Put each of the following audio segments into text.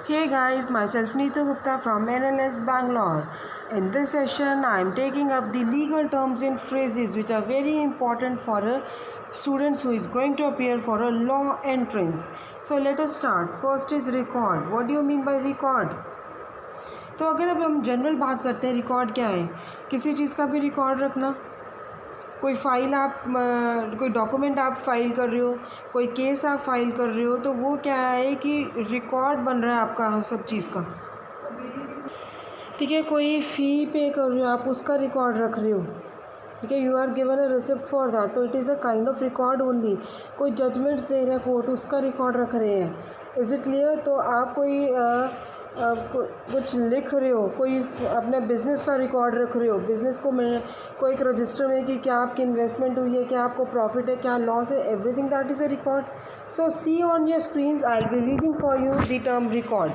Hey guys, myself Neetu Gupta from NLS Bangalore. In this session, I am taking up the legal terms and phrases which are very important for a student who is going to appear for a law entrance. So let us start. First is record. What do you mean by record? तो अगर अब हम general बात करते हैं, record क्या है? किसी चीज़ का भी रिकॉर्ड रखना, कोई फ़ाइल आप कोई डॉक्यूमेंट आप फ़ाइल कर रहे हो, कोई केस आप फाइल कर रहे हो, तो वो क्या है कि रिकॉर्ड बन रहा है आपका सब चीज़ का। ठीक है, कोई फ़ी पे कर रहे हो आप, उसका रिकॉर्ड रख रहे हो। ठीक है, you are given a receipt for that, तो it is a kind of record only. कोई जजमेंट्स दे रहे हैं कोर्ट, उसका रिकॉर्ड रख रहे हैं। Is it clear? तो आप कोई कुछ लिख रहे हो, कोई अपने बिज़नेस का रिकॉर्ड रख रहे हो, बिज़नेस को कोई एक रजिस्टर में कि क्या आपकी इन्वेस्टमेंट हुई है, क्या आपको प्रॉफिट है, क्या लॉस है, everything that is a record. So see on your screens, I will be reading for you the term record.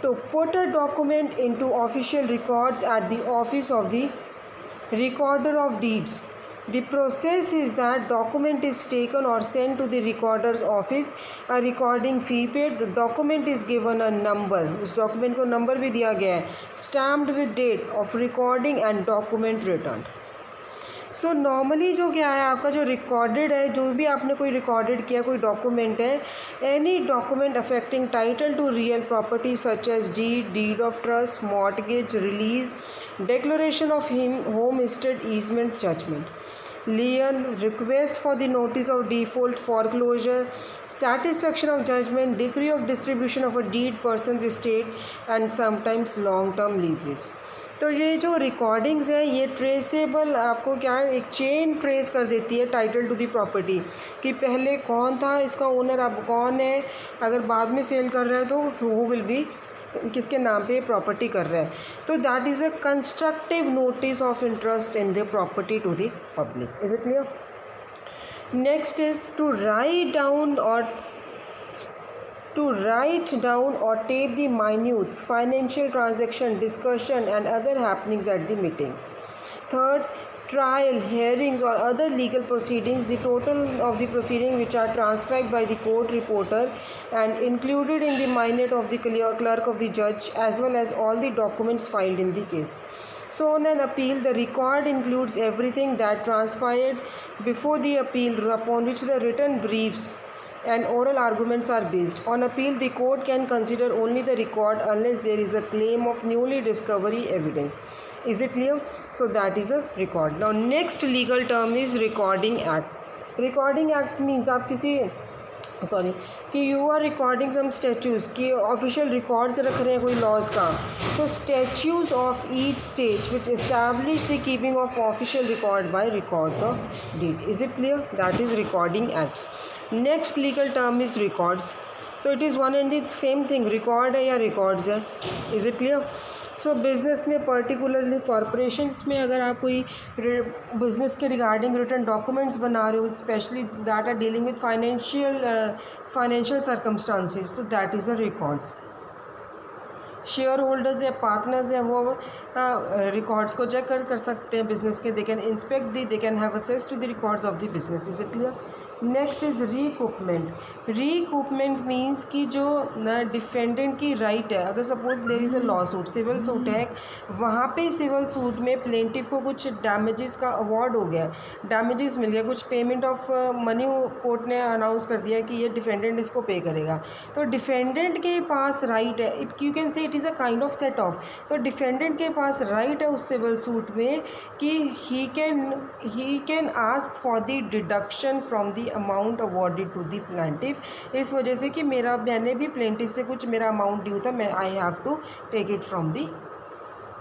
To put a document into official records at the office of the recorder of deeds. The process is that document is taken or sent to the recorder's office. A recording fee paid. Document is given a number. उस document को number भी दिया गया है. Stamped with date of recording and document returned. So normally जो क्या है आपका जो रिकॉर्डेड है, जो भी आपने कोई रिकॉर्डेड किया, कोई डॉक्यूमेंट है, any document affecting title to real property such as deed of trust, mortgage, release, declaration of homestead, easement, judgment, lien, request for the notice of default, foreclosure, satisfaction of judgment, decree of distribution of a deed person's estate, and sometimes long term leases. तो ये जो recordings है ये traceable आपको क्या है, एक chain trace कर देती है टाइटल टू दी प्रॉपर्टी कि पहले कौन था इसका ओनर, अब कौन है, अगर बाद में सेल कर रहा है तो हु विल बी, किसके नाम पे प्रॉपर्टी कर रहा है। तो that is a constructive notice of interest in the property to the public. Is it clear? Next is to write down or tape the minutes, financial transaction, discussion and other happenings at the meetings. Third, trial, hearings or other legal proceedings, the total of the proceedings which are transcribed by the court reporter and included in the minute of the clerk of the judge, as well as all the documents filed in the case. So on an appeal, the record includes everything that transpired before the appeal, upon which the written briefs and oral arguments are based. On appeal, the court can consider only the record unless there is a claim of newly discovery evidence. Is it clear? So that is a record. Now next legal term is recording acts. Recording acts means आप किसी कि you are recording some statutes कि official records रख रहे हैं कोई laws का। So statutes of each state which establish the keeping of official record by records of deed. Is it clear? That is recording acts. Next legal term is records. तो it is one and the same thing, record है या records है। Is it clear? So business में particularly corporations में अगर आप कोई business के रिगार्डिंग रिटर्न डॉक्यूमेंट्स बना रहे हो, specially that are dealing with financial circumstances, तो that is a records. Share holders या पार्टनर्स हैं वो रिकॉर्ड्स को चेक कर सकते हैं बिजनेस के, they can inspect they can have access to the records of the business. Is it clear? Next is recoupment. Recoupment means कि जो ना डिफेंडेंट की राइट है, अगर suppose there is a law suit, civil suit है, वहाँ पे civil suit में प्लेंटिफ को कुछ डैमेजेस का अवार्ड हो गया, डैमेजेस मिल गया, कुछ पेमेंट ऑफ मनी कोर्ट ने अनाउंस कर दिया कि ये डिफेंडेंट इसको पे करेगा, तो डिफेंडेंट के पास राइट है, it you can say it is a kind of set off. तो डिफेंडेंट के पास राइट है उस सिविल सूट में कि he can ask for the deduction from the amount awarded to the plaintiff. इस वजह से कि मैंने भी प्लेंटिफ से कुछ मेरा अमाउंट ड्यू था, मैं I have to take it from the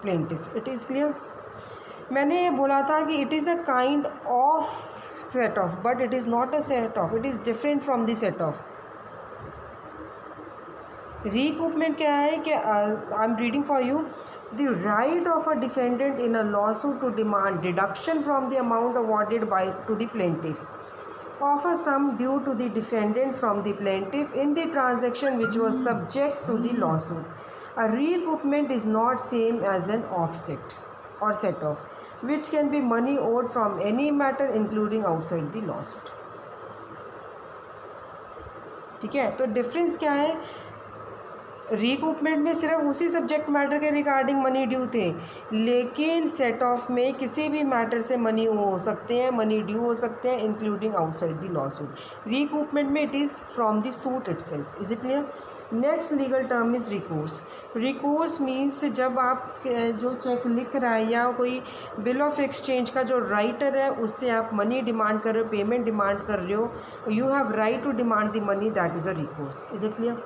plaintiff. It is clear? मैंने ये बोला था कि it is a kind of set off, but it is not a set off, it is different from the set off. Recoupment क्या है कि I am reading for you, the right of a defendant in a lawsuit to demand deduction from the amount awarded to the plaintiff of a sum due to the defendant from the plaintiff in the transaction which was subject to the lawsuit. A recoupment is not same as an offset or set off, which can be money owed from any matter including outside the lawsuit. ठीक है, तो difference क्या है? रिकूपमेंट में सिर्फ उसी subject matter के regarding money due थे, लेकिन सेट ऑफ में किसी भी मैटर से मनी हो सकते हैं, मनी ड्यू हो सकते हैं, including outside the law suit. Recoupment में it is from the suit itself. Is it clear? Next legal term is recourse. Recourse means जब आप जो चेक लिख रहा है या कोई बिल ऑफ एक्सचेंज का जो राइटर है उससे आप मनी डिमांड कर रहे हो, पेमेंट डिमांड कर रहे हो, you have right to demand the money, that is a recourse. Is it clear?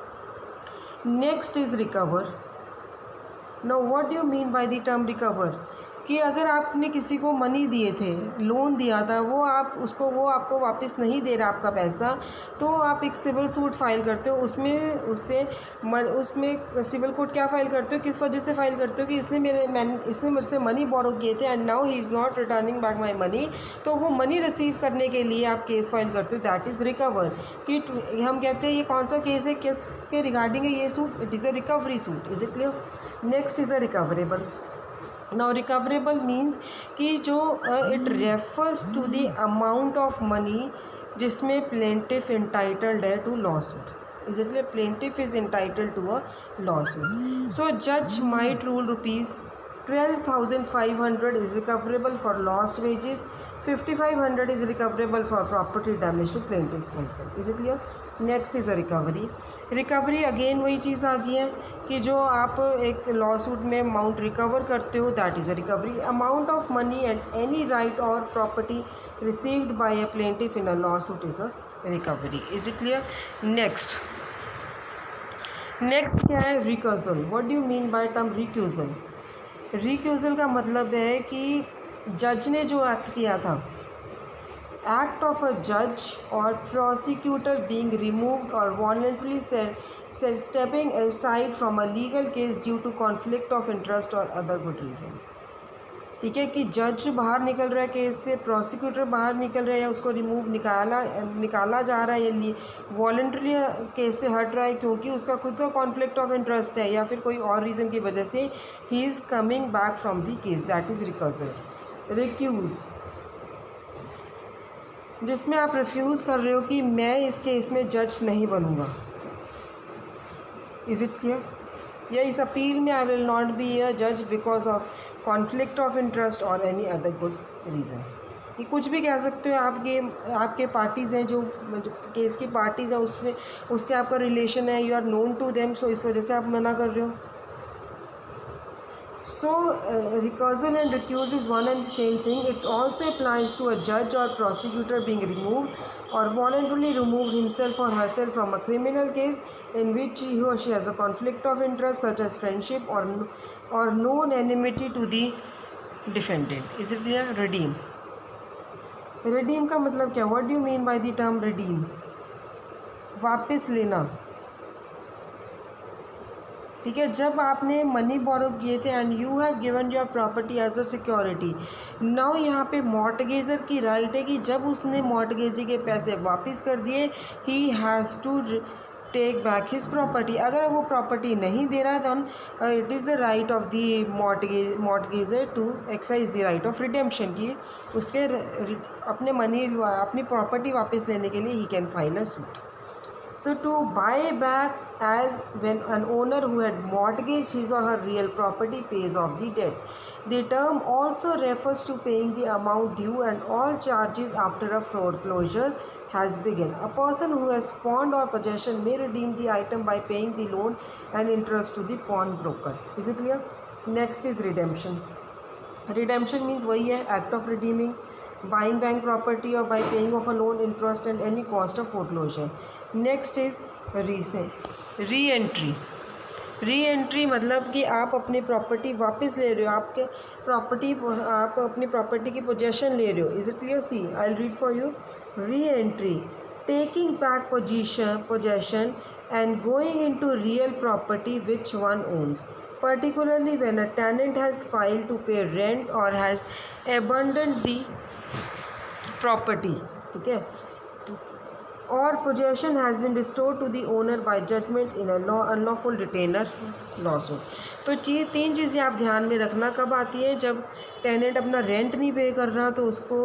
Next is recover. Now what do you mean by the term recover? कि अगर आपने किसी को मनी दिए थे, लोन दिया था, वो आपको वापस नहीं दे रहा आपका पैसा, तो आप एक सिविल सूट फाइल करते हो। उसमें सिविल कोर्ट क्या फाइल करते हो, किस वजह से फाइल करते हो कि इसने मेरे से मनी बोरो किए थे and now he is not returning back my money, तो वो मनी रिसीव करने के लिए आप केस फाइल करते हो, दैट इज़ रिकवर। कि हम कहते हैं ये कौन सा केस है, किस के रिगार्डिंग है ये suit, it is a recovery suit. Is it clear? Next is a recoverable. Now recoverable means कि जो it refers to the amount of money जिसमें प्लेंटिफ इंटाइटल्ड है to law suit. Is it clear? Plaintiff is entitled to a law suit. So जज might rule ₹12,500 is recoverable for lost wages, 5,500 is recoverable for property damage to plaintiff's vehicle. Is it clear? Next is a recovery. Recovery again वही चीज़ आ गई है कि जो आप एक लॉ सूट में अमाउंट रिकवर करते हो, that is a recovery. Amount of money and any right और property received by a plaintiff in a law suit is a recovery. Is it clear? Next क्या है? Recusal. What do you mean by term recusal? Recusal का मतलब है कि जज ने जो एक्ट किया था, एक्ट ऑफ अ जज और प्रोसिक्यूटर बीइंग रिमूव्ड और voluntarily stepping aside from a legal case due to conflict of interest और अदर गुड रीज़न। ठीक है कि जज बाहर निकल रहा है केस से, प्रोसिक्यूटर बाहर निकल रहा है या उसको निकाला जा रहा है या वॉलंटरी केस से हट रहा है क्योंकि उसका खुद का कॉन्फ्लिक्ट ऑफ इंटरेस्ट है या फिर कोई और रीज़न की वजह से he is coming back from the case, that is recusal. Recuse जिसमें आप रिफ्यूज़ कर रहे हो कि मैं इस केस में जज नहीं बनूँगा। Is it clear? या इस अपील में I will not be a जज because of conflict of interest और एनी अदर गुड रीज़न। ये कुछ भी कह सकते हो। आपके पार्टीज़ हैं जो केस की पार्टीज़ हैं, उससे आपका रिलेशन है, you are known to them, so इस वजह से आप मना कर रहे हो। So, recusal and recuse is one and the same thing. It also applies to a judge or prosecutor being removed or voluntarily removed himself or herself from a criminal case in which he or she has a conflict of interest such as friendship or known enmity to the defendant. Is it clear? Redeem. Redeem का मतलब क्या? What do you mean by the term redeem? वापस लेना। ठीक है, जब आपने money borrow किए थे and you have given your property as a security, now यहाँ पे मॉर्टगेजर की राइट है कि जब उसने मॉर्टगेजी के पैसे वापस कर दिए, he has to take back his property. अगर वो प्रॉपर्टी नहीं दे रहा then it is the right of the mortgagor to exercise the right of redemption की उसके अपनी प्रॉपर्टी वापस लेने के लिए he can file a suit. So to buy back as when an owner who had mortgaged his or her real property pays off the debt. The term also refers to paying the amount due and all charges after a foreclosure has begun. A person who has pawned or possession may redeem the item by paying the loan and interest to the pawnbroker. Is it clear? Next is redemption. Redemption means वही है act of redeeming, buying back property or by paying off a loan, interest and any cost of foreclosure. Next is re entry मतलब कि आप अपनी property वापस ले रहे हो, आप अपनी प्रॉपर्टी की पोजेशन ले रहे हो। Is it clear? See I will read for you. Re entry, taking back possession and going into real property which one owns, particularly when a tenant has failed to pay rent or has abandoned the property. ठीक है, और possession has been restored to the owner by judgment in a unlawful retainer lawsuit. तो तीन चीज़ें आप ध्यान में रखना कब आती है, जब टेनेंट अपना रेंट नहीं पे कर रहा तो उसको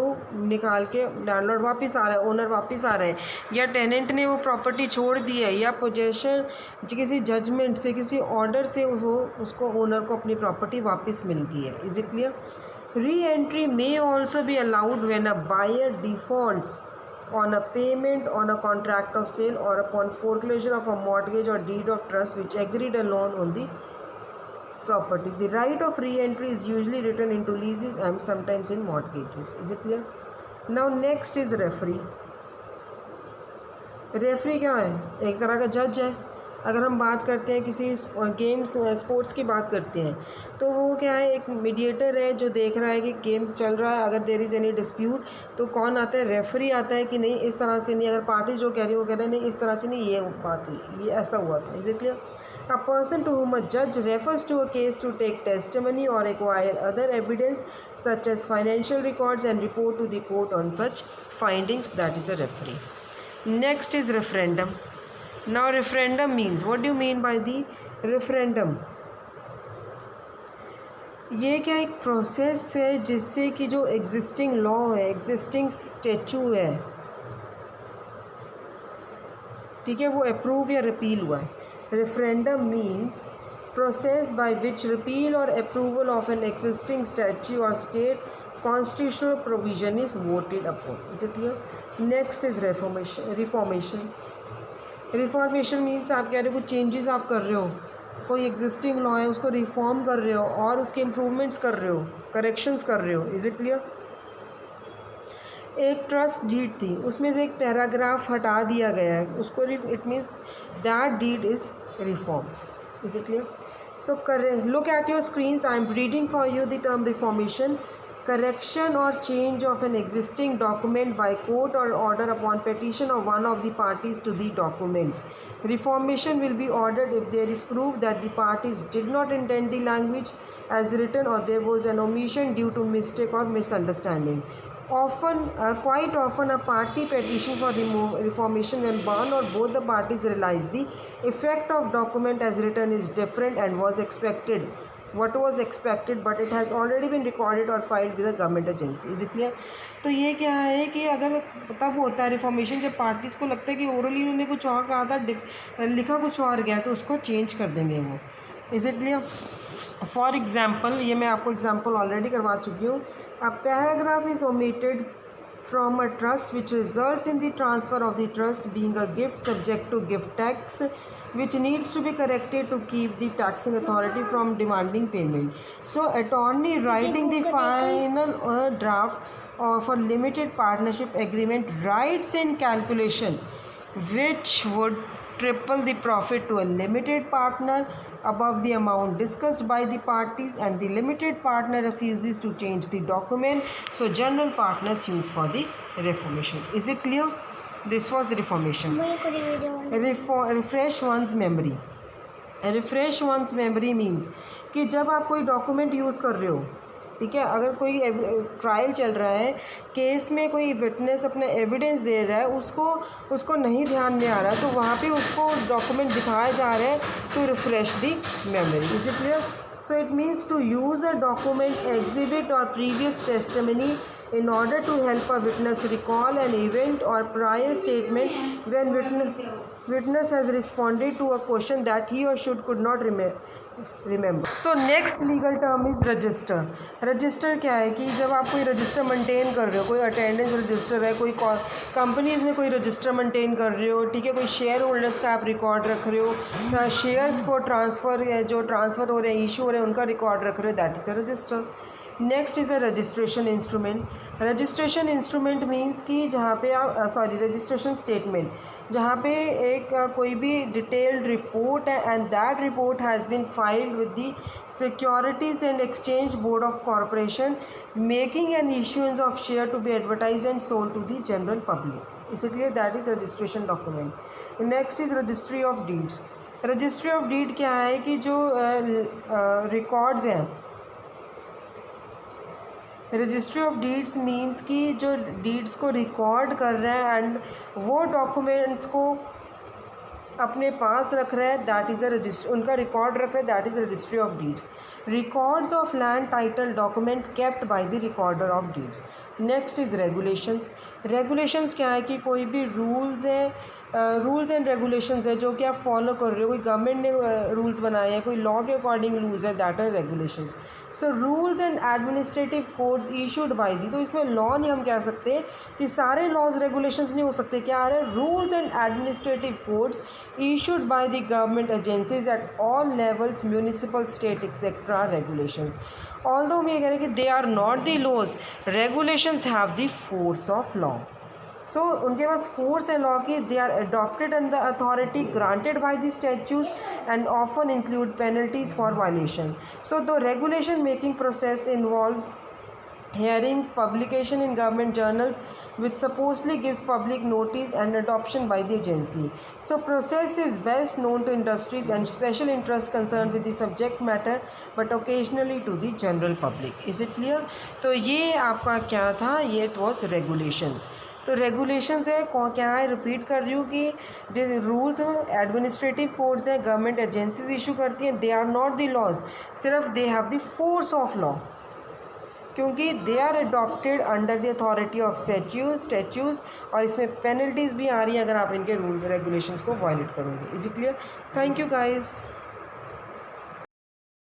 निकाल के लैंडलॉर्ड वापस आ रहा है, ओनर वापस आ रहा है, या टेनेंट ने वो प्रॉपर्टी छोड़ दी है, या पोजेशन किसी जजमेंट से किसी ऑर्डर से उसको ओनर को अपनी प्रॉपर्टी वापस मिल गई है। Is it clear? Re entry may also be allowed when a buyer defaults on a payment on a contract of sale or upon foreclosure of a mortgage or deed of trust which agreed a loan on the property. The right of re-entry is usually written into leases and sometimes in mortgages. Is it clear? Now next is referee. Referee क्या है? एक तरह का जज है। अगर हम बात करते हैं किसी गेम्स स्पोर्ट्स की बात करते हैं तो वो क्या है, एक मीडिएटर है जो देख रहा है कि गेम चल रहा है, अगर देयर इज़ एनी डिस्प्यूट तो कौन आता है? रेफरी आता है कि नहीं इस तरह से नहीं, अगर पार्टी जो कह रही है वो कह रहे हैं नहीं इस तरह से नहीं, ये बात हुई, ये ऐसा हुआ था। Is it clear? A person to whom a judge refers to a case to take testimony or acquire other evidence such as financial records and report to the court on such findings, that is a referee. Next is referendum. Now referendum means, what do you mean by the referendum? ये क्या एक process है जिससे कि जो existing law है, existing statute है, ठीक है, वो अप्रूव या रिपील हुआ है। Referendum means process by which repeal और approval of an existing statute और state constitutional provision is voted upon. Is it clear? Next is reformation. Reformation means आप कह रहे हो कुछ चेंजेस आप कर रहे हो, कोई एग्जिस्टिंग लॉ है उसको रिफॉर्म कर रहे हो और उसके इम्प्रूवमेंट्स कर रहे हो, करेक्शंस कर रहे हो। Is it clear? एक ट्रस्ट डीड थी, उसमें से एक पैराग्राफ हटा दिया गया है, उसको it means that deed is reform. Is it clear? So look at your screens, I am reading for you the term reformation. Correction or change of an existing document by court or order upon petition of one of the parties to the document. Reformation will be ordered if there is proof that the parties did not intend the language as written or there was an omission due to mistake or misunderstanding. Quite often, a party petition for reformation when one or both the parties realize the effect of document as written is different and was expected. What was expected, but it has already been recorded or filed with a government agency. Is it clear? तो ये क्या है कि अगर तब होता है reformation जब पार्टीज़ को लगता है कि ओरली उन्होंने कुछ और कहा था, लिखा कुछ और गया, तो उसको चेंज कर देंगे वो। Is it clear? For example, ये मैं आपको एग्जाम्पल ऑलरेडी करवा चुकी हूँ। A paragraph is omitted from a trust which results in the transfer of the trust being a gift subject to gift tax, which needs to be corrected to keep the taxing authority from demanding payment. So attorney writing the final draft of a limited partnership agreement writes in calculation which would triple the profit to a limited partner above the amount discussed by the parties, and the limited partner refuses to change the document, so general partners use for the reformation. Is it clear? This was reformation. Refresh one's memory. Refresh one's memory means कि जब आप कोई document use कर रहे हो, ठीक है, अगर कोई ट्रायल चल रहा है, केस में कोई विटनेस अपना एविडेंस दे रहा है, उसको नहीं ध्यान में आ रहा, तो वहाँ पे उसको डॉक्यूमेंट दिखाया जा रहा है to refresh the memory. Is it clear? So it means to use a document, exhibit और previous testimony in order to help a witness recall an event or prior statement when witness has responded to a question that he or she could not remember. So next legal term is register. Register क्या है कि जब आप कोई register maintain कर रहे हो, कोई अटेंडेंस रजिस्टर है, कोई कंपनीज़ में कोई रजिस्टर मेंटेन कर रहे हो, ठीक है, कोई शेयर होल्डर्स का आप रिकॉर्ड रख रहे हो, शेयर्स को जो ट्रांसफ़र हो रहे हैं, इशू हो रहे हैं, उनका रिकॉर्ड रख रहे हो, that is a resistor. Next is a registration instrument. Registration instrument means कि जहाँ पे आप रजिस्ट्रेशन स्टेटमेंट, जहाँ पे एक कोई भी डिटेल्ड रिपोर्ट है and that report has been filed with the securities and exchange board of corporation making an issuance of share to be advertise and sold to the general public. इसीलिए that is registration document. Next is registry of deeds. Registry of deed क्या है कि जो records हैं, registry of deeds means कि जो deeds को record कर रहा है एंड वो डॉक्यूमेंट्स को अपने पास रख रहा है, दैट इज़ अ रजिस्ट्री, उनका रिकॉर्ड रख रहा है, that is registry of deeds. Records of land title document kept by the recorder of deeds. Next is regulations. Regulations क्या है कि कोई भी रूल्स है, रूल्स एंड रेगुलेशंस है जो कि आप फॉलो कर रहे हो, कोई गवर्नमेंट ने रूल्स बनाए हैं, कोई लॉ के अकॉर्डिंग रूल्स है, that are regulations. So rules and administrative codes issued by the, तो इसमें लॉ नहीं हम कह सकते कि सारे लॉज रेगुलेशंस नहीं हो सकते. क्या आ रहा है? Rules and administrative codes issued by the government agencies at all levels, municipal, state etcetera regulations. Although हम ये कह रहे हैं कि they are not the laws, regulations have the force of law. So उनके पास फोर्स है लॉ की. They are adopted under authority granted by the statutes and often include penalties for violation. So the regulation making process involves hearings, publication in government journals which supposedly gives public notice and adoption by the agency. So process is best known to industries and special interests concerned with the subject matter but occasionally to the general public. Is it clear? तो ये आपका क्या था? ये it was regulations. तो regulations है क्या है, रिपीट कर रही हूँ कि जो रूल्स एडमिनिस्ट्रेटिव कोड्स हैं गवर्नमेंट एजेंसीज इशू करती हैं, they are not the laws, सिर्फ they have the force of law, क्योंकि they are adopted under the authority of statutes और इसमें पेनल्टीज़ भी आ रही है अगर आप इनके रूल रेगुलेशंस को वायलेट करोगे. Is it clear? Thank you guys.